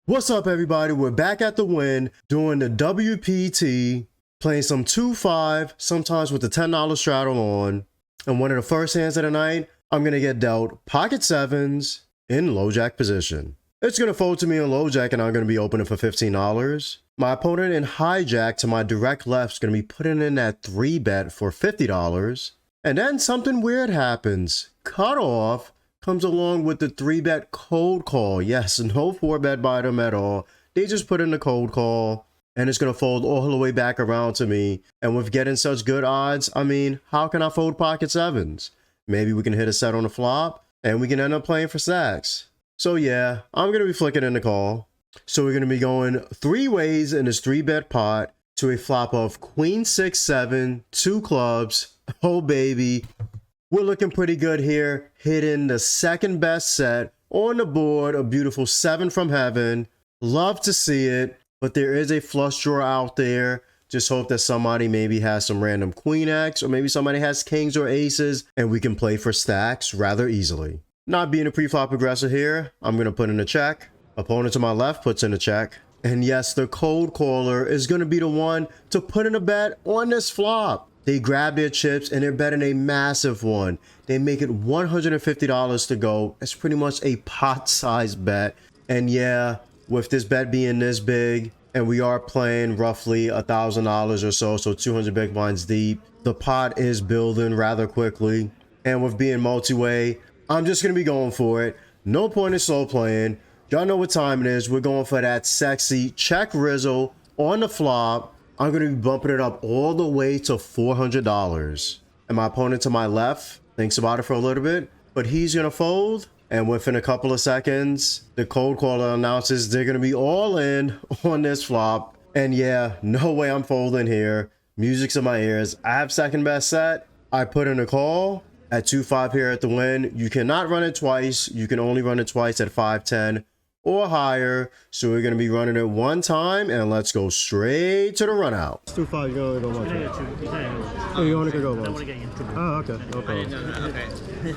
What's up, everybody? We're back at the win doing the WPT, playing some 2-5, sometimes with the $10 straddle on. And one of the first hands of the night, I'm going to get dealt pocket sevens in low jack position. It's going to fold to me in low jack and I'm going to be opening for $15. My opponent in hijack to my direct left is going to be putting in that 3-bet for $50. And then something weird happens. Cutoff comes along with the 3-bet cold call. Yes, no 4-bet by them at all. They just put in the cold call and it's going to fold all the way back around to me. And with getting such good odds, I mean, how can I fold pocket sevens? Maybe we can hit a set on the flop and we can end up playing for stacks. So yeah, I'm going to be flicking in the call. So we're going to be going 3 ways in this 3-bet pot to a flop of queen 6-7, 2 clubs. Oh baby. We're looking pretty good here, hitting the second best set on the board, a beautiful 7 from heaven. Love to see it, but there is a flush draw out there. Just hope that somebody maybe has some random queen X, or maybe somebody has kings or aces, and we can play for stacks rather easily. Not being a pre-flop aggressor here, I'm going to put in a check. Opponent to my left puts in a check. And yes, the cold caller is going to be the one to put in a bet on this flop. They grab their chips and they're betting a massive one. They make it $150 to go. It's pretty much a pot-sized bet. And yeah, with this bet being this big, and we are playing roughly $1,000 or so 200 big blinds deep, the pot is building rather quickly. And with being multi-way, I'm just going to be going for it. No point in slow playing. Y'all know what time it is. We're going for that sexy check Rizzle on the flop. I'm going to be bumping it up all the way to $400. And my opponent to my left thinks about it for a little bit, but he's going to fold. And within a couple of seconds, the cold caller announces they're going to be all in on this flop. And yeah, no way I'm folding here. Music's in my ears. I have second best set. I put in a call at 2-5 here at the win. You cannot run it twice. You can only run it twice at 5-10. Or higher. So we're going to be running it one time and let's go straight to the run out. 2-5, you only go once. Oh, you only can go once. Oh, okay. Okay.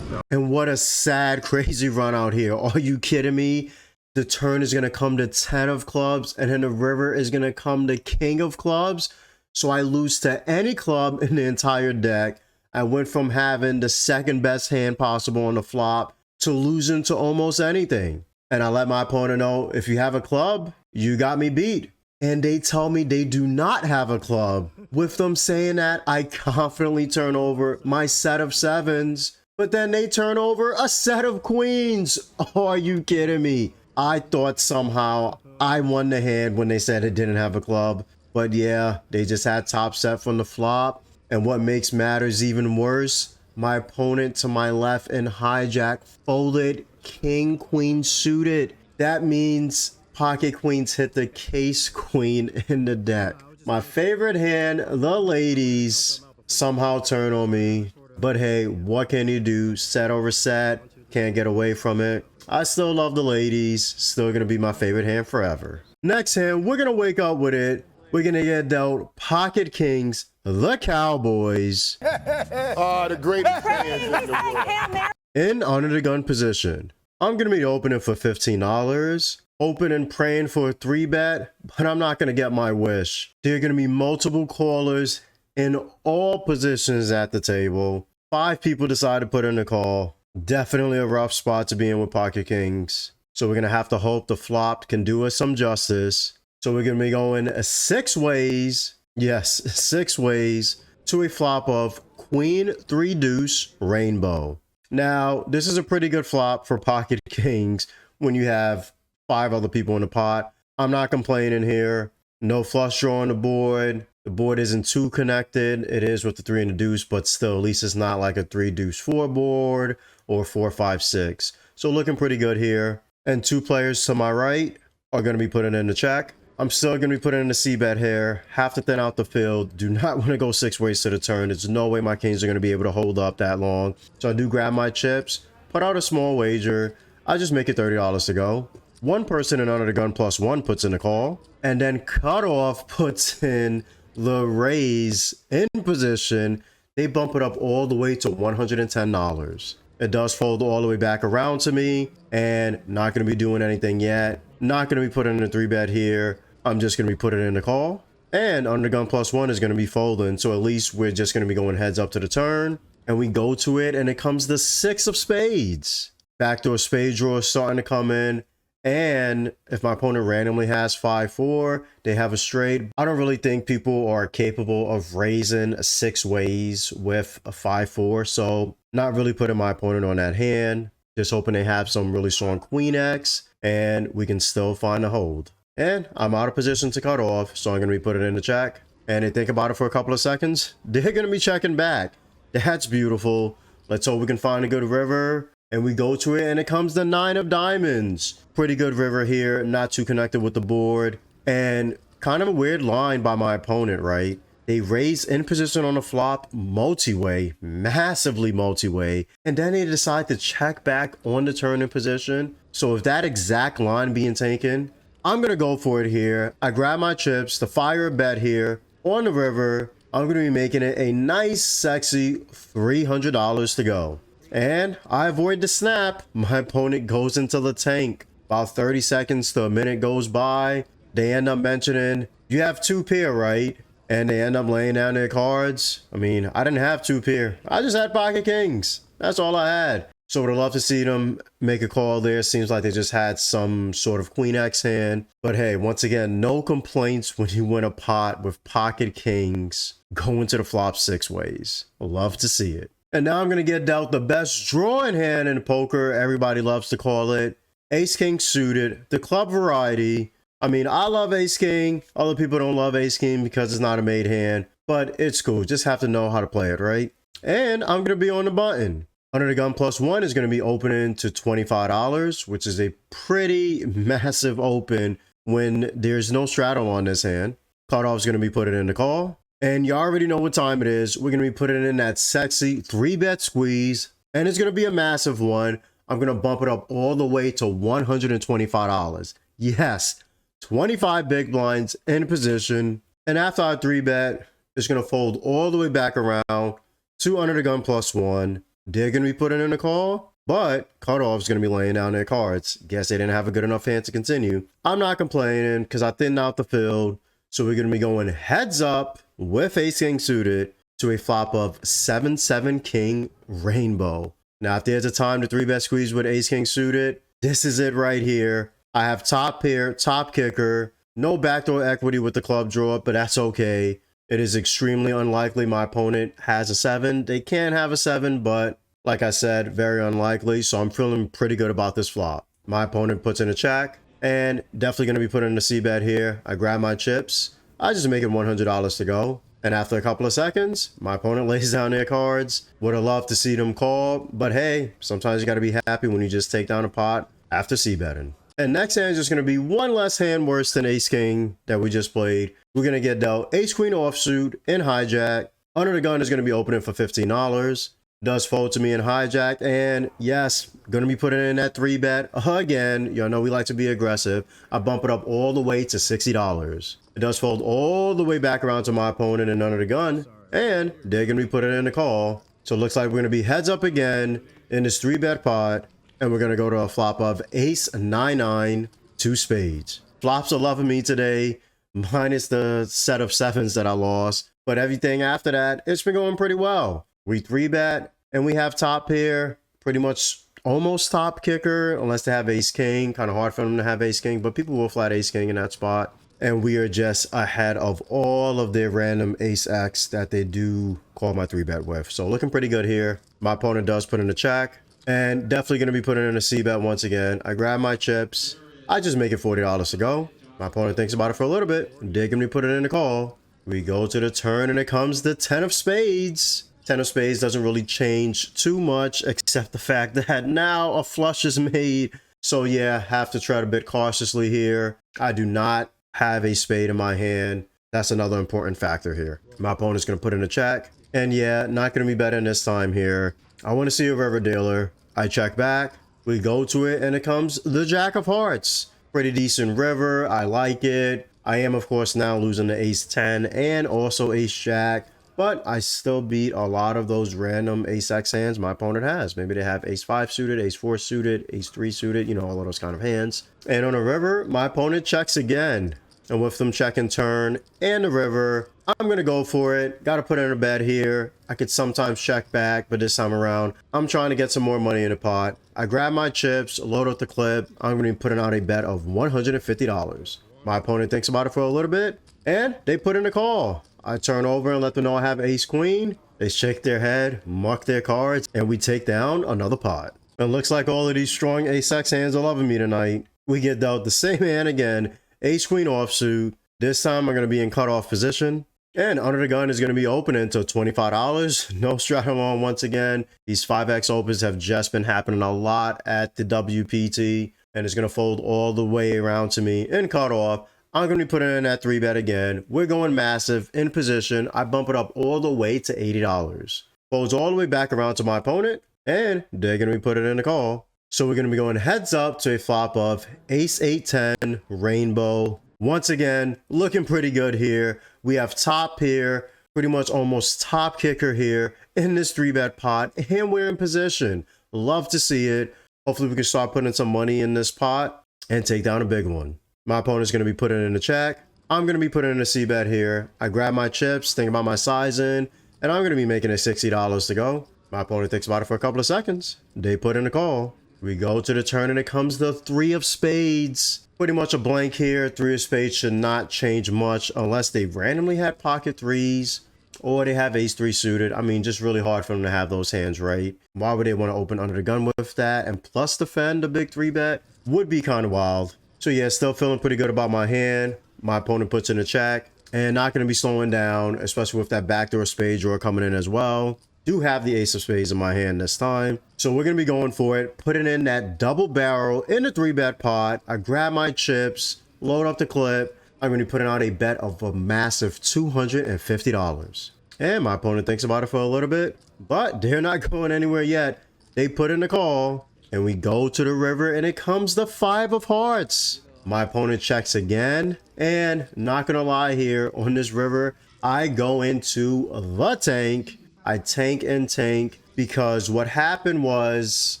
And what a sad, crazy run out here. Are you kidding me? The turn is going to come to 10 of clubs and then the river is going to come to king of clubs. So I lose to any club in the entire deck. I went from having the second best hand possible on the flop to losing to almost anything. And I let my opponent know, if you have a club, you got me beat. And they tell me they do not have a club. With them saying that, I confidently turn over my set of sevens, but then they turn over a set of queens. Oh, are you kidding me? I thought somehow I won the hand when they said it didn't have a club. But yeah, they just had top set from the flop. And what makes matters even worse, my opponent to my left in hijack folded king queen suited. That means pocket queens hit the case queen in the deck. My favorite hand, the ladies, somehow turn on me. But hey, what can you do? Set over set, can't get away from it. I still love the ladies, still gonna be my favorite hand forever. Next hand, we're gonna wake up with it. We're gonna get dealt pocket kings, the Cowboys. The greatest fans in the world. In under the gun position. I'm gonna be opening for $15. Open and praying for a 3-bet, but I'm not gonna get my wish. There are gonna be multiple callers in all positions at the table. 5 people decide to put in a call. Definitely a rough spot to be in with pocket kings. So we're gonna have to hope the flop can do us some justice. So we're going to be going 6 ways, yes, 6 ways to a flop of queen 3 deuce rainbow. Now, this is a pretty good flop for pocket kings when you have 5 other people in the pot. I'm not complaining here. No flush draw on the board. The board isn't too connected. It is with the 3 and the deuce, but still, at least it's not like a 3 deuce 4 board or 4 5 6. So looking pretty good here. And 2 players to my right are going to be putting in the check. I'm still going to be putting in the C-bet here. Have to thin out the field. Do not want to go 6 ways to the turn. There's no way my kings are going to be able to hold up that long. So I do grab my chips, put out a small wager. I just make it $30 to go. One person in under the gun +1 puts in a call. And then Cutoff puts in the raise in position. They bump it up all the way to $110. It does fold all the way back around to me, and not going to be doing anything yet. Not going to be putting in a 3-bet here. I'm just going to be putting it in the call. And under the gun +1 is going to be folding. So at least we're just going to be going heads up to the turn. And we go to it, and it comes the 6 of spades. Backdoor spade draw is starting to come in. And if my opponent randomly has 5-4, they have a straight. I don't really think people are capable of raising 6 ways with a 5-4. So not really putting my opponent on that hand. Just hoping they have some really strong queen X, and we can still find a hold. And I'm out of position to cut off, so I'm going to be putting it in the check. And they think about it for a couple of seconds. They're going to be checking back. That's beautiful. Let's hope we can find a good river. And we go to it, and it comes the 9 of diamonds. Pretty good river here, not too connected with the board. And kind of a weird line by my opponent, right? They raise in position on the flop multi-way, massively multi-way. And then they decide to check back on the turn in position. So if that exact line being taken, I'm going to go for it here. I grab my chips to fire a bet here on the river. I'm going to be making it a nice, sexy $300 to go. And I avoid the snap. My opponent goes into the tank. About 30 seconds to a minute goes by. They end up mentioning, you have 2 pair, right? And they end up laying down their cards. I mean, I didn't have 2 pair. I just had pocket kings. That's all I had. So would have loved to see them make a call there. Seems like they just had some sort of queen X hand. But hey, once again, no complaints when you win a pot with pocket kings going to the flop 6 ways. Love to see it. And now I'm going to get dealt the best drawing hand in poker. Everybody loves to call it ace king suited, the club variety. I mean, I love ace king. Other people don't love ace king because it's not a made hand, but it's cool. Just have to know how to play it, right? And I'm going to be on the button. Under the gun +1 is going to be opening to $25, which is a pretty massive open when there's no straddle on this hand. Cutoff is going to be put it in the call. And you already know what time it is. We're going to be putting in that sexy 3-bet squeeze. And it's going to be a massive one. I'm going to bump it up all the way to $125. Yes, 25 big blinds in position. And after I 3-bet, it's going to fold all the way back around to under the gun +1. They're going to be putting in a call, but cutoff is going to be laying down their cards. Guess they didn't have a good enough hand to continue. I'm not complaining because I thinned out the field. So we're going to be going heads up with ace king suited to a flop of 7-7 king rainbow. Now, if there's a time to 3-bet squeeze with ace king suited, this is it right here. I have top pair, top kicker, no backdoor equity with the club draw, but that's okay. It is extremely unlikely my opponent has a 7. They can have a 7, but like I said, very unlikely. So I'm feeling pretty good about this flop. My opponent puts in a check. And definitely going to be putting in a C-bet here. I grab my chips. I just make it $100 to go. And after a couple of seconds, my opponent lays down their cards. Would have loved to see them call. But hey, sometimes you got to be happy when you just take down a pot after C-betting. And next hand is just going to be one less hand worse than ace-king that we just played. We're going to get dealt ace-queen offsuit in hijack. Under the gun is going to be opening for $15. Does fold to me in hijack, and yes, gonna be putting in that 3-bet again. Y'all know we like to be aggressive. I bump it up all the way to $60. It does fold all the way back around to my opponent and under the gun, and they're gonna be putting in a call. So it looks like we're gonna be heads up again in this 3-bet pot, and we're gonna go to a flop of ace 9-9 2 spades. Flops are loving me today, minus the set of 7s that I lost, but everything after that, it's been going pretty well. We 3-bet, and we have top pair, pretty much almost top kicker, unless they have ace king. Kind of hard for them to have ace king, but people will flat ace king in that spot. And we are just ahead of all of their random ace X that they do call my 3-bet with. So looking pretty good here. My opponent does put in a check, and definitely going to be putting in a C-bet once again. I grab my chips. I just make it $40 to go. My opponent thinks about it for a little bit. They're going to be putting in a call. We go to the turn, and it comes the 10 of spades. 10 of spades doesn't really change too much, except the fact that now a flush is made. So yeah, have to tread a bit cautiously here. I do not have a spade in my hand. That's another important factor here. My opponent's going to put in a check. And yeah, not going to be betting this time here. I want to see a river dealer. I check back. We go to it, and it comes the jack of hearts. Pretty decent river. I like it. I am, of course, now losing the ace 10 and also ace jack. but I still beat a lot of those random ace-x hands my opponent has. Maybe they have ace-5 suited, ace-4 suited, ace-3 suited, you know, all of those kind of hands. And on the river, my opponent checks again. And with them checking turn and the river, I'm going to go for it. Got to put in a bet here. I could sometimes check back, but this time around, I'm trying to get some more money in the pot. I grab my chips, load up the clip. I'm going to be putting out a bet of $150. My opponent thinks about it for a little bit, and they put in a call. I turn over and let them know I have ace queen. They shake their head, mark their cards, and we take down another pot. It looks like all of these strong ace-x hands are loving me tonight. We get dealt the same hand again, ace queen offsuit. This time I'm going to be in cutoff position. And under the gun is going to be opening to $25. No straddle on once again. These 5x opens have just been happening a lot at the WPT. And it's going to fold all the way around to me in cutoff. I'm going to be putting in that 3-bet again. We're going massive in position. I bump it up all the way to $80. Folds all the way back around to my opponent. And they're going to be putting in a call. So we're going to be going heads up to a flop of ace 8-10 rainbow. Once again, looking pretty good here. We have top here, pretty much almost top kicker here in this 3-bet pot, and we're in position. Love to see it. Hopefully we can start putting some money in this pot and take down a big one. My opponent's going to be putting in a check. I'm going to be putting in a c-bet here. I grab my chips, think about my sizing, and I'm going to be making it $60 to go. My opponent thinks about it for a couple of seconds. They put in a call. We go to the turn and it comes the 3 of spades. Pretty much a blank here. 3 of spades should not change much unless they randomly had pocket 3s or they have ace-3 suited. I mean, just really hard for them to have those hands right. Why would they want to open under the gun with that? And plus defend a big 3-bet would be kind of wild. So yeah, still feeling pretty good about my hand. My opponent puts in a check and not going to be slowing down, especially with that backdoor spade drawer coming in as well. Do have the ace of spades in my hand this time. So we're going to be going for it, putting in that double barrel in the 3-bet pot. I grab my chips, load up the clip. I'm going to be putting out a bet of a massive $250. And my opponent thinks about it for a little bit, but they're not going anywhere yet. They put in the call and we go to the river and it comes the 5 of hearts. My opponent checks again, and not going to lie here on this river, I go into the tank. I tank and tank because what happened was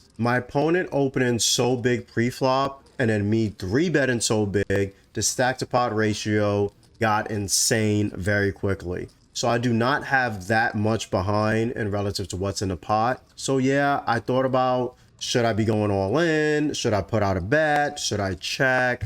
my opponent opening so big pre-flop and then me 3-betting so big, the stack to pot ratio got insane very quickly. So I do not have that much behind in relative to what's in the pot. So yeah, I thought about, should I be going all in? Should I put out a bet? Should I check?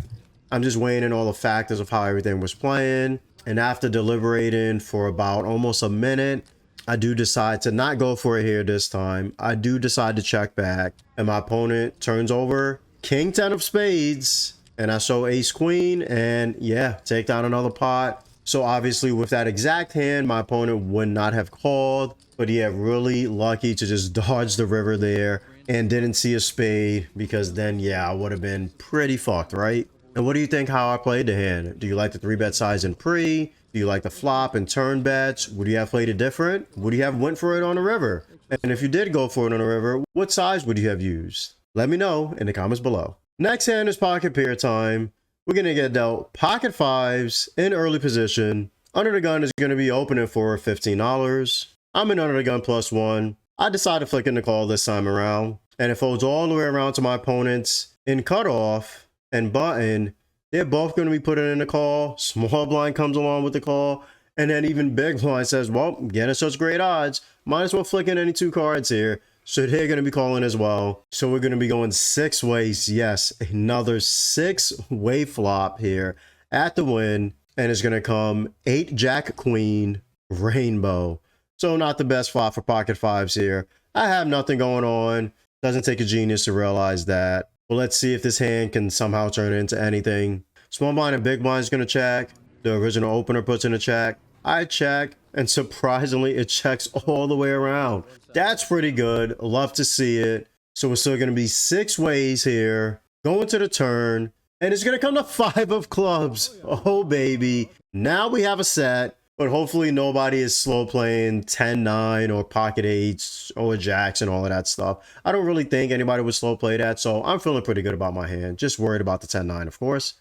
I'm just weighing in all the factors of how everything was playing. And after deliberating for about almost a minute, I do decide to not go for it here this time. I do decide to check back, and my opponent turns over king 10 of spades, and I show ace queen, and yeah, take down another pot. So obviously with that exact hand, my opponent would not have called, but yeah, really lucky to just dodge the river there and didn't see a spade, because then yeah, I would have been pretty fucked, right? And what do you think how I played the hand? Do you like the 3-bet size in pre? Do you like the flop and turn bets? Would you have played it different? Would you have went for it on the river? And if you did go for it on the river, what size would you have used? Let me know in the comments below. Next hand is pocket pair time. We're going to get dealt pocket 5s in early position. Under the gun is going to be opening for $15. I'm in under the gun +1. I decide to flick in the call this time around. And it folds all the way around to my opponents in cutoff and button. They're both going to be putting in the call. Small blind comes along with the call. And then even big blind says, well, getting such great odds, might as well flick in any 2 cards here. So they're going to be calling as well. So we're going to be going 6 ways. Yes, another 6-way flop here at the win. And it's going to come 8 jack queen rainbow. So not the best flop for pocket 5s here. I have nothing going on. Doesn't take a genius to realize that. Well, let's see if this hand can somehow turn into anything. Small blind and big blind is going to check. The original opener puts in a check. I check, and surprisingly, it checks all the way around. That's pretty good. Love to see it. So we're still going to be 6 ways here. Going to the turn, and it's going to come to 5 of clubs. Oh, baby. Now we have a set. But hopefully nobody is slow playing 10-9 or pocket 8s or jacks and all of that stuff. I don't really think anybody would slow play that, so I'm feeling pretty good about my hand. Just worried about the 10-9, of course.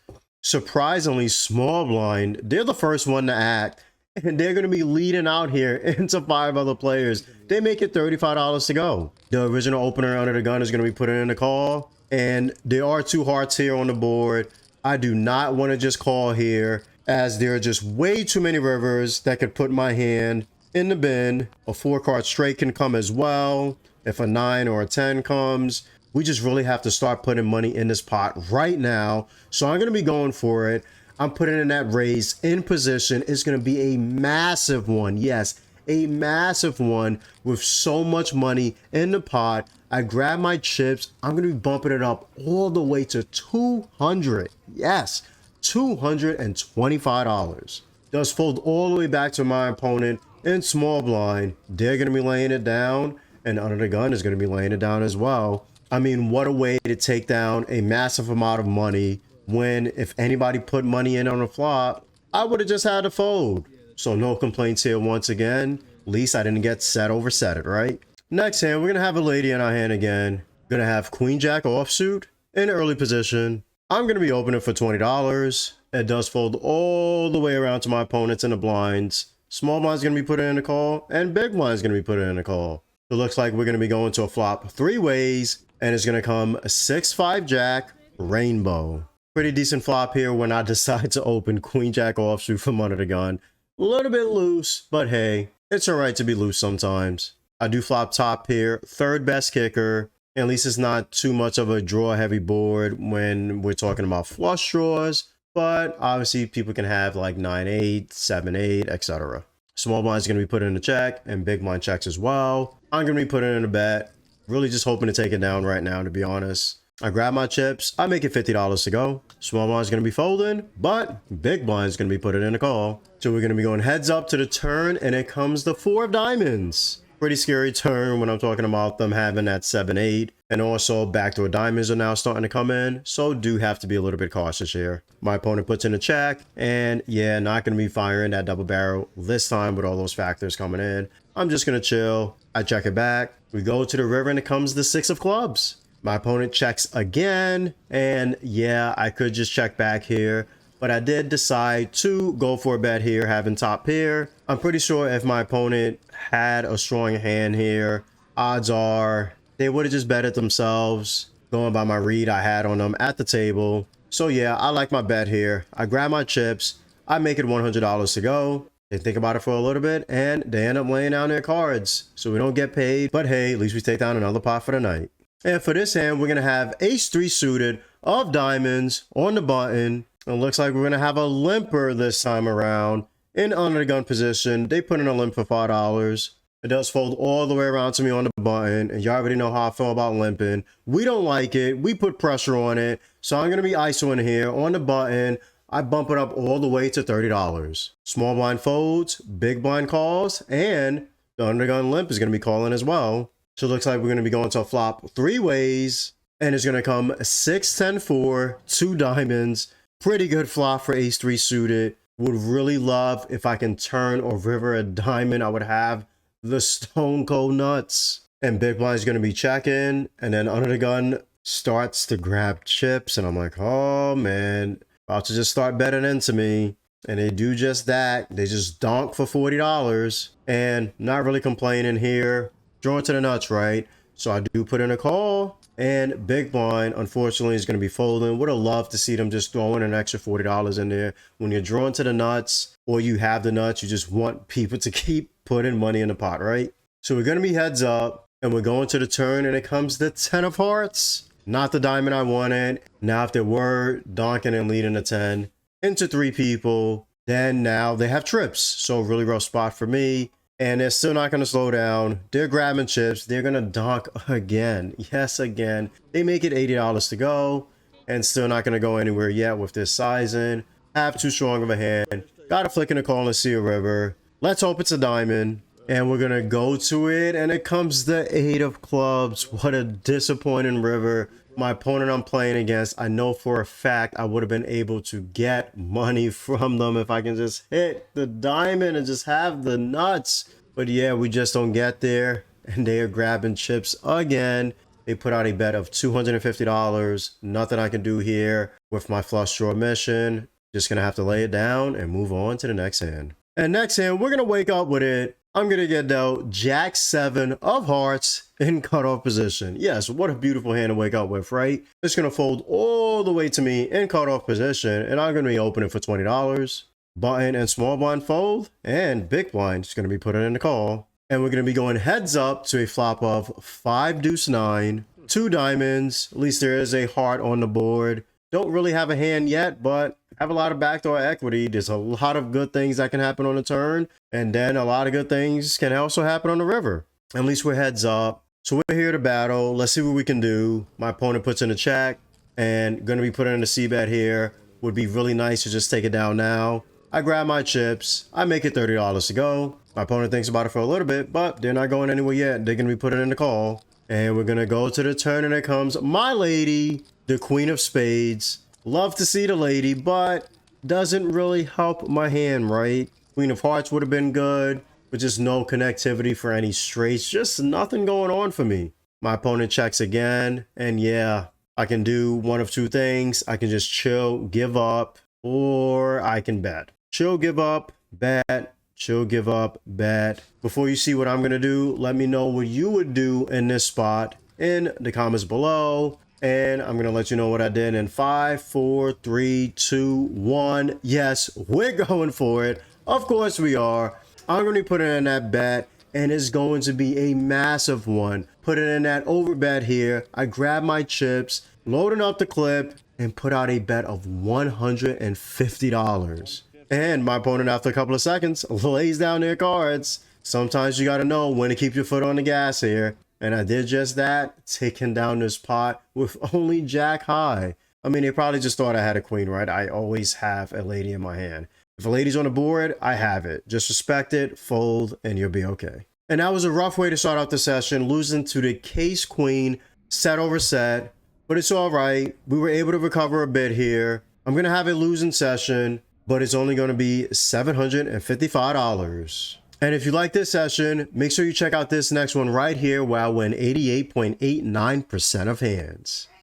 Surprisingly, small blind, they're the first one to act, and they're going to be leading out here into 5 other players. They make it $35 to go. The original opener under the gun is going to be put in the call, and there are 2 hearts here on the board. I do not want to just call here, as there are just way too many rivers that could put my hand in the bin. A 4-card straight can come as well. If a 9 or a 10 comes, we just really have to start putting money in this pot right now. So I'm going to be going for it. I'm putting in that raise in position. It's going to be a massive one. Yes, a massive one with so much money in the pot. I grab my chips. I'm going to be bumping it up all the way to 200. Yes, $225. Does fold all the way back to my opponent in small blind. They're going to be laying it down, and under the gun is going to be laying it down as well. I mean, what a way to take down a massive amount of money when if anybody put money in on a flop, I would have just had to fold. So no complaints here once again. At least I didn't get set over set it, right? Next hand, we're going to have a lady in our hand again. Going to have Queen Jack offsuit in early position. I'm going to be opening for $20. It does fold all the way around to my opponents in the blinds. Small blind's going to be put in the call, and big blind's going to be put in the call. It looks like we're going to be going to a flop 3 ways, and it's going to come a 6-5 jack rainbow. Pretty decent flop here when I decide to open Queen Jack offsuit from under the gun. A little bit loose, but hey, it's all right to be loose sometimes. I do flop top here, 3rd best kicker. At least it's not too much of a draw heavy board when we're talking about flush draws, but obviously people can have like 9-8, 7-8, etc. Small blind is going to be put in the check, and big blind checks as well. I'm going to be putting in a bet. Really just hoping to take it down right now, to be honest. I grab my chips. I make it $50 to go. Small blind is going to be folding, but big blind is going to be putting in a call. So we're going to be going heads up to the turn, and it comes the 4 of diamonds. Pretty scary turn when I'm talking about them having that 7-8. And also backdoor diamonds are now starting to come in. So do have to be a little bit cautious here. My opponent puts in a check. And yeah, not going to be firing that double barrel this time with all those factors coming in. I'm just going to chill. I check it back. We go to the river and it comes the 6 of clubs. My opponent checks again. And yeah, I could just check back here. But I did decide to go for a bet here, having top pair. I'm pretty sure if my opponent had a strong hand here, odds are they would have just bet it themselves, going by my read I had on them at the table. So yeah, I like my bet here. I grab my chips. I make it $100 to go. They think about it for a little bit, and they end up laying down their cards. So we don't get paid. But hey, at least we take down another pot for the night. And for this hand, we're going to have ace-3 suited of diamonds on the button. It looks like we're going to have a limper this time around in under the gun position. They put in a limp for $5. It does fold all the way around to me on the button. And you already know how I feel about limping. We don't like it. We put pressure on it. So I'm going to be ISOing here on the button. I bump it up all the way to $30. Small blind folds, big blind calls, and the under the gun limp is going to be calling as well. So it looks like we're going to be going to a flop 3 ways. And it's going to come 6-10-4, 2 diamonds. Pretty good flop for ace-3 suited. Would really love if I can turn or river a diamond. I would have the stone cold nuts. And big blind is going to be checking. And then under the gun starts to grab chips. And I'm like, oh man, about to just start betting into me. And they do just that. They just donk for $40. And not really complaining here. Drawing to the nuts, right? So I do put in a call. And big blind, unfortunately, is going to be folding. Would have loved to see them just throwing an extra $40 in there. When you're drawn to the nuts or you have the nuts, you just want people to keep putting money in the pot, right? So we're going to be heads up and we're going to the turn and it comes the 10 of hearts. Not the diamond I wanted. Now, if there were donking and leading a 10 into 3 people, then now they have trips. So really rough spot for me. And they're still not going to slow down. They're grabbing chips. They're going to donk again. Yes, again. They make it $80 to go. And still not going to go anywhere yet with this sizing. Have too strong of a hand. Got a flick in the call and see a river. Let's hope it's a diamond. And we're going to go to it. And it comes the 8 of clubs. What a disappointing river. My opponent I'm playing against, I know for a fact I would have been able to get money from them if I can just hit the diamond and just have the nuts. But yeah, we just don't get there. And they are grabbing chips again. They put out a bet of $250. Nothing I can do here with my flush draw mission. Just going to have to lay it down and move on to the next hand. And next hand, we're going to wake up with it. I'm going to get dealt Jack 7 of hearts in cutoff position. Yes, what a beautiful hand to wake up with, right? It's going to fold all the way to me in cutoff position, and I'm going to be opening for $20. Button and small blind fold, and big blind is going to be put in the call. And we're going to be going heads up to a flop of 5 deuce 9, 2 diamonds. At least there is a heart on the board. Don't really have a hand yet, but have a lot of backdoor equity. There's a lot of good things that can happen on the turn, and then a lot of good things can also happen on the river. At least we're heads up. So we're here to battle. Let's see what we can do. My opponent puts in a check, and going to be putting in a c-bet here. Would be really nice to just take it down now. I grab my chips. I make it $30 to go. My opponent thinks about it for a little bit, but they're not going anywhere yet. They're going to be putting in the call. And we're going to go to the turn, and it comes my lady, the Queen of Spades. Love to see the lady, but doesn't really help my hand, right? Queen of Hearts would have been good, but just no connectivity for any straights. Just nothing going on for me. My opponent checks again, and yeah, I can do one of two things. I can just chill, give up, or I can bet. Chill, give up, bet. Chill, give up, bet. Before you see what I'm going to do, let me know what you would do in this spot in the comments below. And I'm going to let you know what I did in 5, 4, 3, 2, 1. Yes, we're going for it. Of course we are. I'm going to be putting in that bet, and it's going to be a massive one. Put it in that over bet here. I grab my chips, loading up the clip, and put out a bet of $150. And my opponent, after a couple of seconds, lays down their cards. Sometimes you got to know when to keep your foot on the gas here. And I did just that, taking down this pot with only Jack high. I mean, they probably just thought I had a queen, right? I always have a lady in my hand. If a lady's on the board, I have it. Just respect it, fold, and you'll be okay. And that was a rough way to start out the session, losing to the case queen, set over set. But it's all right. We were able to recover a bit here. I'm going to have a losing session, but it's only going to be $755. And if you like this session, make sure you check out this next one right here where I win 88.89% of hands.